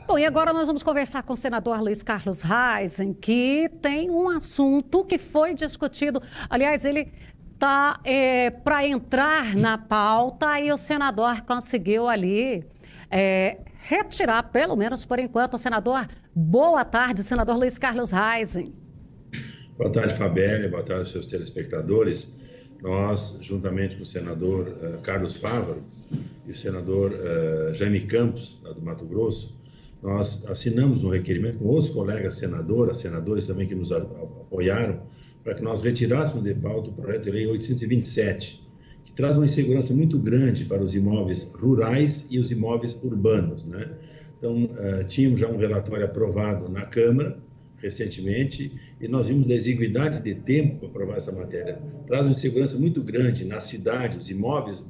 Bom, e agora nós vamos conversar com o senador Luiz Carlos Reisen, que tem um assunto que foi discutido. Aliás, ele está para entrar na pauta e o senador conseguiu ali retirar, pelo menos por enquanto. Senador, boa tarde, senador Luiz Carlos Reisen. Boa tarde, Fabélia. Boa tarde aos seus telespectadores. Nós, juntamente com o senador Carlos Fávaro e o senador Jaime Campos, lá do Mato Grosso, nós assinamos um requerimento com outros colegas senadores também que nos apoiaram, para que nós retirássemos de pauta o projeto de lei 827, que traz uma insegurança muito grande para os imóveis rurais e os imóveis urbanos, né? Então, tínhamos já um relatório aprovado na Câmara, recentemente, e nós vimos da exiguidade de tempo para aprovar essa matéria. Traz uma insegurança muito grande na cidade, os imóveis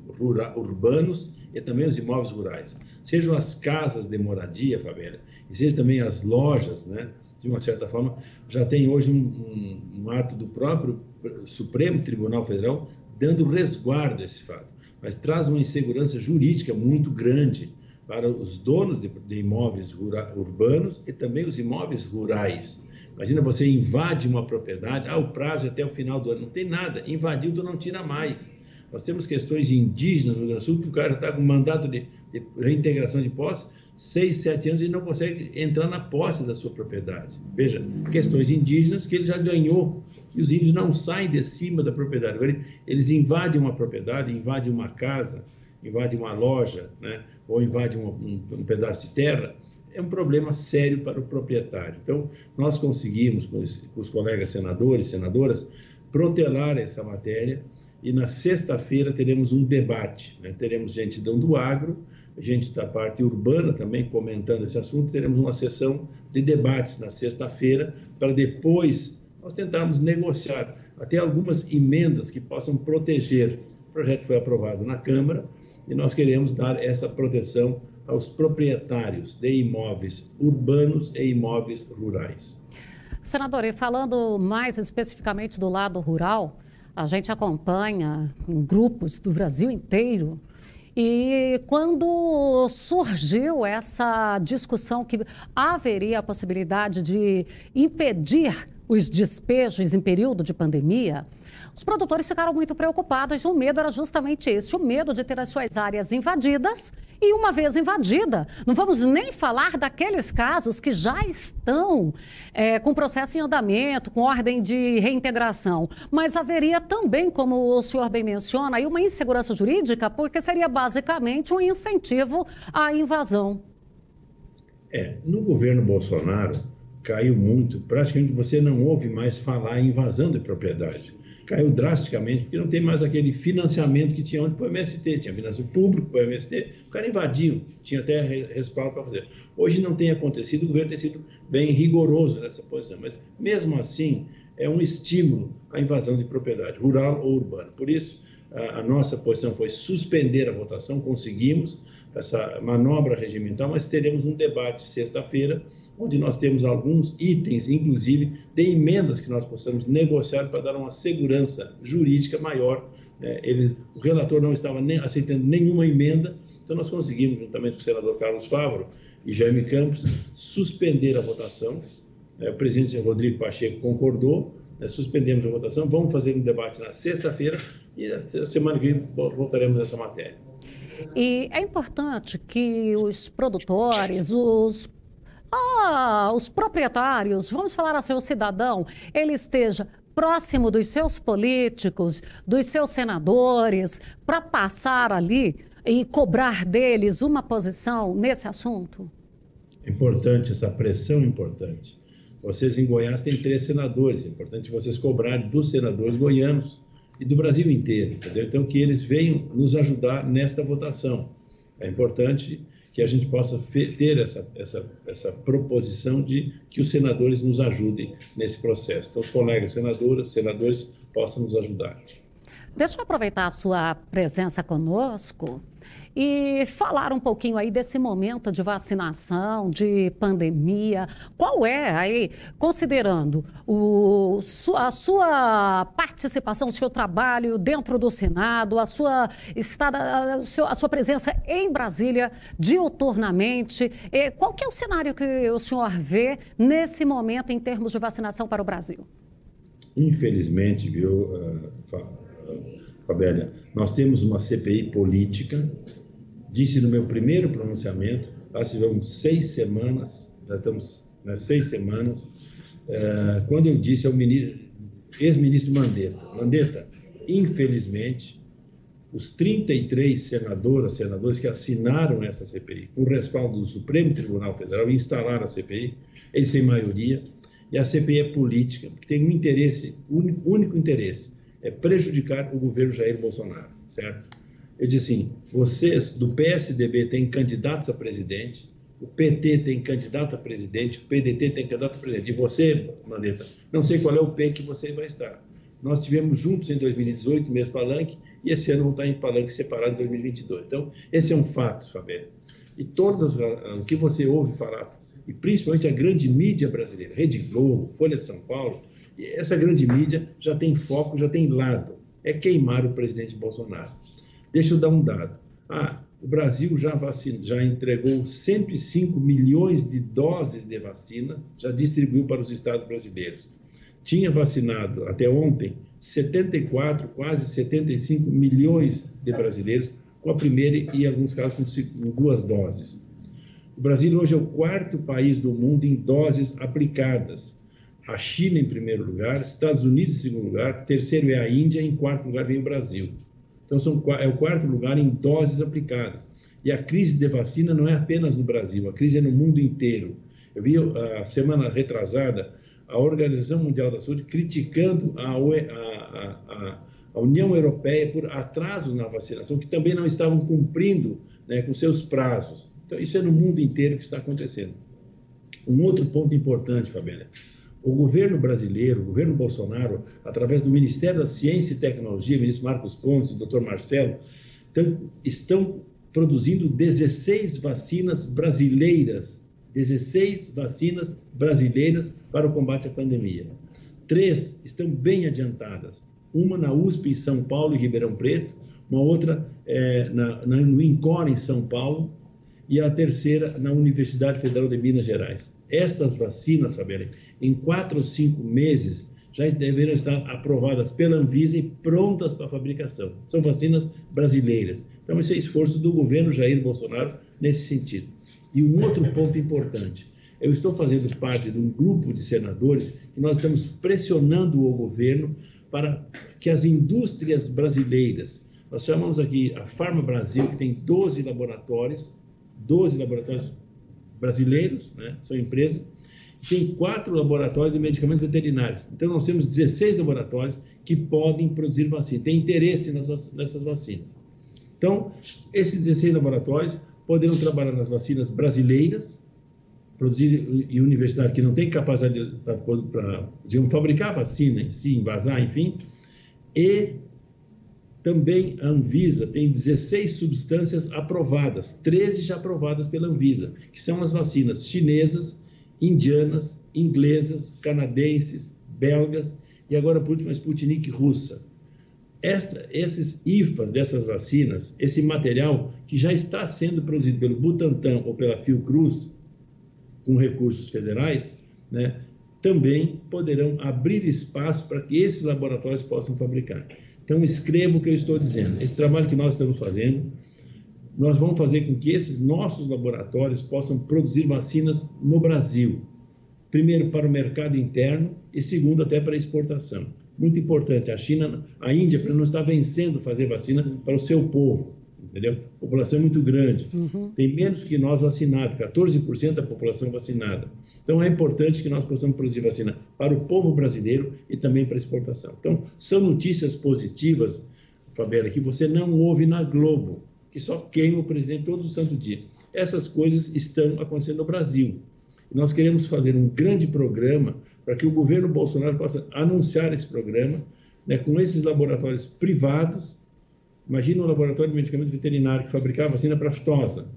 urbanos e também os imóveis rurais. Sejam as casas de moradia, Fabélia, e sejam também as lojas, né? De uma certa forma, já tem hoje um ato do próprio Supremo Tribunal Federal dando resguardo a esse fato. Mas traz uma insegurança jurídica muito grande para os donos de imóveis urbanos e também os imóveis rurais. Imagina, você invade uma propriedade, o prazo é até o final do ano, não tem nada, invadiu, tu não tira mais. Nós temos questões de indígenas no Rio Grande do Sul, que o cara está com mandato de reintegração de posse, 6, 7 anos, e não consegue entrar na posse da sua propriedade. Veja, questões indígenas que ele já ganhou, e os índios não saem de cima da propriedade. Agora, eles invadem uma propriedade, invadem uma casa, invadem uma loja, né? Ou invadem um pedaço de terra, é um problema sério para o proprietário. Então, nós conseguimos, com os colegas senadores e senadoras, protelar essa matéria, e na sexta-feira teremos um debate, né? Teremos gente do agro, gente da parte urbana também comentando esse assunto, teremos uma sessão de debates na sexta-feira, para depois nós tentarmos negociar até algumas emendas que possam proteger. O projeto foi aprovado na Câmara, e nós queremos dar essa proteção aos proprietários de imóveis urbanos e imóveis rurais. Senador, e falando mais especificamente do lado rural, a gente acompanha em grupos do Brasil inteiro, e quando surgiu essa discussão que haveria a possibilidade de impedir os despejos em período de pandemia, os produtores ficaram muito preocupados. O medo era justamente esse, o medo de ter as suas áreas invadidas. E uma vez invadida, não vamos nem falar daqueles casos que já estão com processo em andamento, com ordem de reintegração. Mas haveria também, como o senhor bem menciona, aí uma insegurança jurídica, porque seria basicamente um incentivo à invasão. No governo Bolsonaro caiu muito, praticamente você não ouve mais falar em invasão de propriedade. Caiu drasticamente, porque não tem mais aquele financiamento que tinha onde para o MST, tinha financiamento público para o MST, o cara invadiu, tinha até respaldo para fazer. Hoje não tem acontecido, o governo tem sido bem rigoroso nessa posição, mas mesmo assim é um estímulo à invasão de propriedade, rural ou urbana. Por isso, a nossa posição foi suspender a votação, conseguimos essa manobra regimental, mas teremos um debate sexta-feira, onde nós temos alguns itens, inclusive, de emendas que nós possamos negociar para dar uma segurança jurídica maior. O relator não estava aceitando nenhuma emenda, então nós conseguimos, juntamente com o senador Carlos Fávaro e Jaime Campos, suspender a votação. O presidente Rodrigo Pacheco concordou, suspendemos a votação, vamos fazer um debate na sexta-feira e na semana que vem voltaremos nessa matéria. E é importante que os produtores, os proprietários, vamos falar assim, o cidadão, ele esteja próximo dos seus políticos, dos seus senadores, para passar ali e cobrar deles uma posição nesse assunto? Importante, essa pressão é importante. Vocês em Goiás têm 3 senadores, é importante vocês cobrarem dos senadores goianos e do Brasil inteiro, entendeu? Então, que eles venham nos ajudar nesta votação. É importante que a gente possa ter essa proposição de que os senadores nos ajudem nesse processo. Então, os colegas senadores possam nos ajudar. Deixa eu aproveitar a sua presença conosco e falar um pouquinho aí desse momento de vacinação, de pandemia. Qual é aí, considerando a sua participação, o seu trabalho dentro do Senado, a sua presença em Brasília diuturnamente, qual que é o cenário que o senhor vê nesse momento em termos de vacinação para o Brasil? Infelizmente, viu, Fabélia, nós temos uma CPI política. Disse no meu primeiro pronunciamento, nós tivemos 6 semanas, já estamos nas 6 semanas, quando eu disse ao ex-ministro Mandetta, infelizmente, os 33 senadores que assinaram essa CPI, com o respaldo do Supremo Tribunal Federal, instalaram a CPI, eles têm maioria, e a CPI é política, porque tem um interesse, único interesse, é prejudicar o governo Jair Bolsonaro, certo? Eu disse assim, vocês do PSDB têm candidatos a presidente, o PT tem candidato a presidente, o PDT tem candidato a presidente, e você, Mandetta, não sei qual é o P que você vai estar. Nós estivemos juntos em 2018, mesmo palanque, e esse ano vão estar em palanque separado em 2022. Então, esse é um fato, Fabélia. E o que você ouve falar, e principalmente a grande mídia brasileira, Rede Globo, Folha de São Paulo, essa grande mídia já tem foco, já tem lado, é queimar o presidente Bolsonaro. Deixa eu dar um dado. O Brasil já entregou 105 milhões de doses de vacina, já distribuiu para os estados brasileiros. Tinha vacinado, até ontem, 74, quase 75 milhões de brasileiros com a primeira e, em alguns casos, com 2 doses. O Brasil hoje é o 4º país do mundo em doses aplicadas. A China em primeiro lugar, Estados Unidos em segundo lugar, terceiro é a Índia, em 4º lugar vem o Brasil. Então, é o 4º lugar em doses aplicadas. E a crise de vacina não é apenas no Brasil, a crise é no mundo inteiro. Eu vi a semana retrasada a Organização Mundial da Saúde criticando a União Europeia por atrasos na vacinação, que também não estavam cumprindo, né, com seus prazos. Então, isso é no mundo inteiro que está acontecendo. Um outro ponto importante, Fabélia. O governo brasileiro, o governo Bolsonaro, através do Ministério da Ciência e Tecnologia, o ministro Marcos Pontes, o doutor Marcelo, estão produzindo 16 vacinas brasileiras, 16 vacinas brasileiras para o combate à pandemia. 3 estão bem adiantadas, uma na USP em São Paulo e Ribeirão Preto, uma outra no INCOR em São Paulo, e a terceira na Universidade Federal de Minas Gerais. Essas vacinas, Fabélia, em 4 ou 5 meses, já deverão estar aprovadas pela Anvisa e prontas para fabricação. São vacinas brasileiras. Então, esse é o esforço do governo Jair Bolsonaro nesse sentido. E um outro ponto importante, eu estou fazendo parte de um grupo de senadores que nós estamos pressionando o governo para que as indústrias brasileiras, nós chamamos aqui a Farma Brasil, que tem 12 laboratórios brasileiros, né? São empresas, tem 4 laboratórios de medicamentos veterinários. Então, nós temos 16 laboratórios que podem produzir vacina, tem interesse nessas vacinas. Então, esses 16 laboratórios poderão trabalhar nas vacinas brasileiras, produzir em universidade que não tem capacidade para fabricar a vacina em si, envasar, enfim, e também a Anvisa tem 16 substâncias aprovadas, 13 já aprovadas pela Anvisa, que são as vacinas chinesas, indianas, inglesas, canadenses, belgas e agora, por último, a Sputnik russa. Esses IFAs dessas vacinas, esse material que já está sendo produzido pelo Butantan ou pela Fiocruz, com recursos federais, né, também poderão abrir espaço para que esses laboratórios possam fabricar. Então, escreva o que eu estou dizendo. Esse trabalho que nós estamos fazendo, nós vamos fazer com que esses nossos laboratórios possam produzir vacinas no Brasil. Primeiro, para o mercado interno e segundo, até para exportação. Muito importante, a Índia não está vencendo fazer vacina para o seu povo, entendeu? A população é muito grande. Tem menos que nós vacinados, 14% da população vacinada. Então, é importante que nós possamos produzir vacina para o povo brasileiro e também para exportação. Então, são notícias positivas, Fabélia, que você não ouve na Globo, que só queima o presidente todo santo dia. Essas coisas estão acontecendo no Brasil. E nós queremos fazer um grande programa para que o governo Bolsonaro possa anunciar esse programa, né, com esses laboratórios privados. Imagina um laboratório de medicamento veterinário que fabricava vacina para aftosa.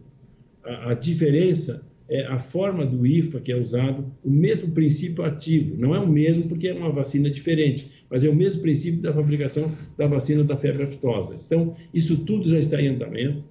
A diferença é a forma do IFA que é usado, o mesmo princípio ativo. Não é o mesmo porque é uma vacina diferente, mas é o mesmo princípio da fabricação da vacina da febre aftosa. Então, isso tudo já está em andamento,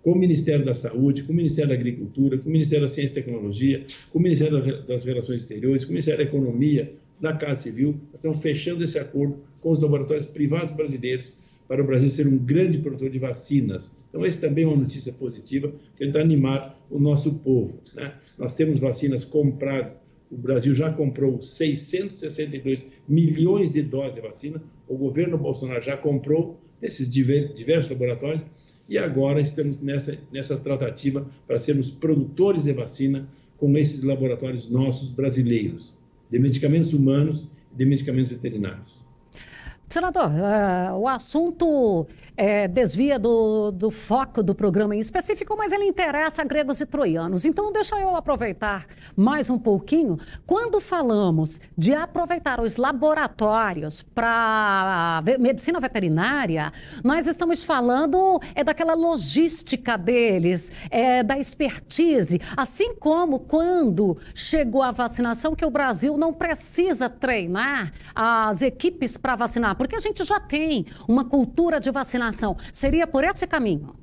com o Ministério da Saúde, com o Ministério da Agricultura, com o Ministério da Ciência e Tecnologia, com o Ministério das Relações Exteriores, com o Ministério da Economia, da Casa Civil. Nós estamos fechando esse acordo com os laboratórios privados brasileiros para o Brasil ser um grande produtor de vacinas. Então, esse também é uma notícia positiva, que ele está animar o nosso povo, né? Nós temos vacinas compradas, o Brasil já comprou 662 milhões de doses de vacina, o governo Bolsonaro já comprou desses diversos laboratórios, e agora estamos nessa tratativa para sermos produtores de vacina com esses laboratórios nossos brasileiros, de medicamentos humanos e de medicamentos veterinários. Senador, o assunto desvia do foco do programa em específico, mas ele interessa a gregos e troianos. Então, deixa eu aproveitar mais um pouquinho. Quando falamos de aproveitar os laboratórios para medicina veterinária, nós estamos falando daquela logística deles, da expertise, assim como quando chegou a vacinação, que o Brasil não precisa treinar as equipes para vacinar, porque a gente já tem uma cultura de vacinação. Seria por esse caminho?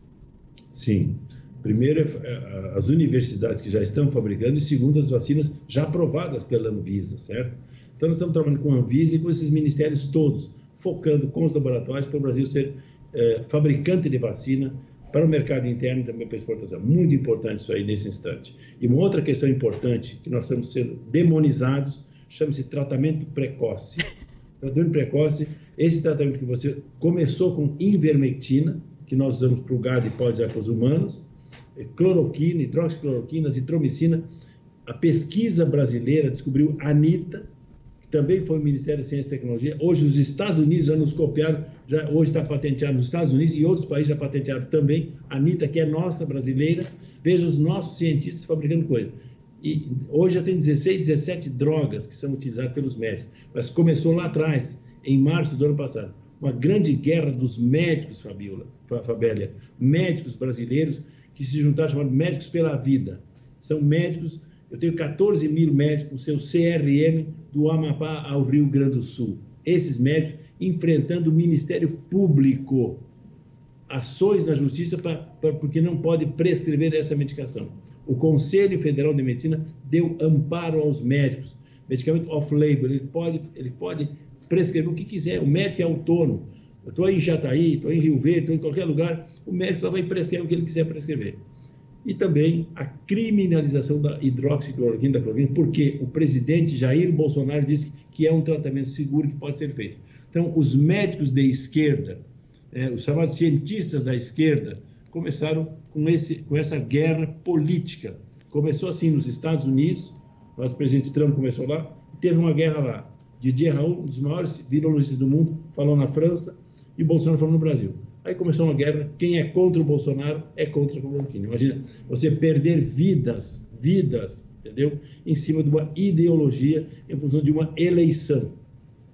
Sim. Primeiro, as universidades que já estão fabricando, e segundo, as vacinas já aprovadas pela Anvisa, certo? Então, nós estamos trabalhando com a Anvisa e com esses ministérios todos, focando com os laboratórios para o Brasil ser fabricante de vacina para o mercado interno e também para a exportação. Muito importante isso aí nesse instante. E uma outra questão importante, que nós estamos sendo demonizados, chama-se tratamento precoce. Tratamento precoce, esse tratamento que você começou com ivermectina, que nós usamos para o gado e pode usar para os humanos, cloroquina, hidroxicloroquina, azitromicina. A pesquisa brasileira descobriu a ANITA, que também foi o Ministério da Ciência e Tecnologia. Hoje os Estados Unidos já nos copiaram, hoje está patenteado nos Estados Unidos e outros países já patentearam também. A ANITA, que é nossa, brasileira, veja os nossos cientistas fabricando coisa. E hoje já tem 16, 17 drogas que são utilizadas pelos médicos. Mas começou lá atrás, em março do ano passado. Uma grande guerra dos médicos, Fabélia. Médicos brasileiros que se juntaram, chamados Médicos pela Vida. São médicos, eu tenho 14 mil médicos com seu CRM do Amapá ao Rio Grande do Sul. Esses médicos enfrentando o Ministério Público. Ações na justiça porque não pode prescrever essa medicação. O Conselho Federal de Medicina deu amparo aos médicos. Medicamento off-label, ele pode prescrever o que quiser. O médico é autônomo. Eu estou em Jataí, estou em Rio Verde, estou em qualquer lugar, o médico lá vai prescrever o que ele quiser prescrever. E também a criminalização da hidroxicloroquina, da cloroquina, porque o presidente Jair Bolsonaro disse que é um tratamento seguro que pode ser feito. Então, os médicos de esquerda, os chamados cientistas da esquerda, começaram com essa guerra política. Começou assim nos Estados Unidos, o nosso presidente Trump começou lá, e teve uma guerra lá. Didier Raoult, um dos maiores virologistas do mundo, falou na França, e o Bolsonaro falou no Brasil. Aí começou uma guerra, quem é contra o Bolsonaro é contra a cloroquina. Imagina, você perder vidas, entendeu? Em cima de uma ideologia, em função de uma eleição.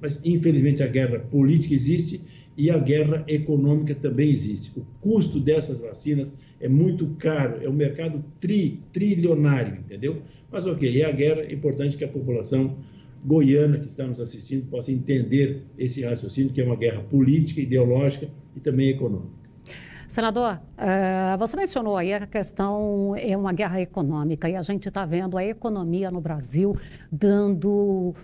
Mas, infelizmente, a guerra política existe e a guerra econômica também existe. O custo dessas vacinas é muito caro, é um mercado trilionário, entendeu? Mas, ok, é a guerra, é importante que a população goiana que está nos assistindo possa entender esse raciocínio, que é uma guerra política, ideológica e também econômica. Senador, você mencionou aí a questão é uma guerra econômica e a gente está vendo a economia no Brasil dando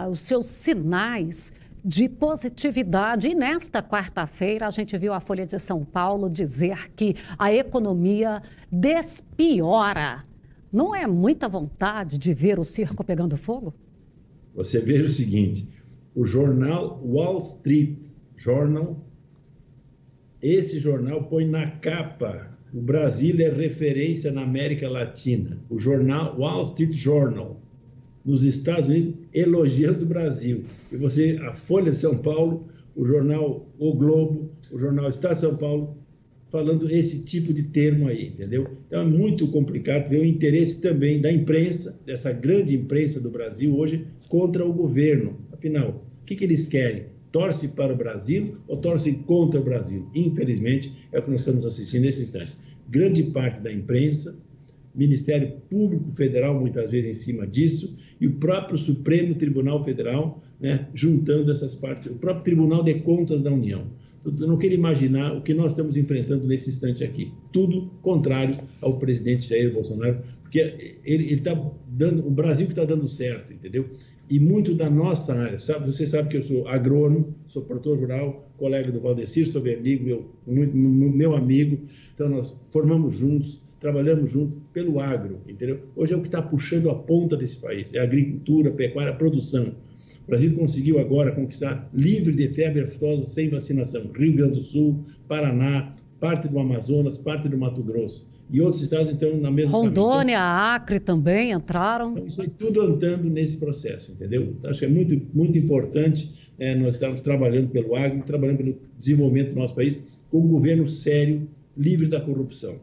os seus sinais de positividade. E nesta quarta-feira a gente viu a Folha de São Paulo dizer que a economia despiora. Não é muita vontade de ver o circo pegando fogo? Você veja o seguinte, o jornal Wall Street Journal, esse jornal põe na capa, o Brasil é referência na América Latina. O jornal Wall Street Journal, nos Estados Unidos, elogiando o Brasil. E a Folha de São Paulo, o jornal O Globo, o jornal Estado de São Paulo, falando esse tipo de termo aí, entendeu? Então é muito complicado ver o interesse também da imprensa, dessa grande imprensa do Brasil hoje, contra o governo. Afinal, o que eles querem? torce para o Brasil ou torce contra o Brasil. Infelizmente, é o que nós estamos assistindo nesse instante. Grande parte da imprensa, Ministério Público Federal, muitas vezes em cima disso, e o próprio Supremo Tribunal Federal, né, juntando essas partes, o próprio Tribunal de Contas da União. Eu não quero imaginar o que nós estamos enfrentando nesse instante aqui. Tudo contrário ao presidente Jair Bolsonaro, porque ele está dando, o Brasil que está dando certo, entendeu? E muito da nossa área, sabe? Você sabe que eu sou agrônomo, sou produtor rural, colega do Valdecir Sobernigo, meu amigo, então nós formamos juntos, trabalhamos juntos pelo agro, entendeu? Hoje é o que está puxando a ponta desse país, é a agricultura, a pecuária, a produção. O Brasil conseguiu agora conquistar livre de febre aftosa sem vacinação. Rio Grande do Sul, Paraná, parte do Amazonas, parte do Mato Grosso. E outros estados, então, na mesma Rondônia, Acre também entraram. Então, isso aí tudo andando nesse processo, entendeu? Então, acho que é muito, muito importante nós estarmos trabalhando pelo agro, trabalhando pelo desenvolvimento do nosso país, com um governo sério, livre da corrupção.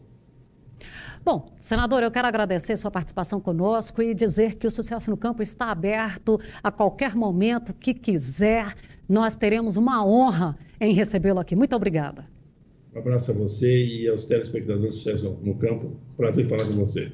Bom, senador, eu quero agradecer sua participação conosco e dizer que o Sucesso no Campo está aberto a qualquer momento que quiser. Nós teremos uma honra em recebê-lo aqui. Muito obrigada. Um abraço a você e aos telespectadores do Sucesso no Campo. Prazer falar com você.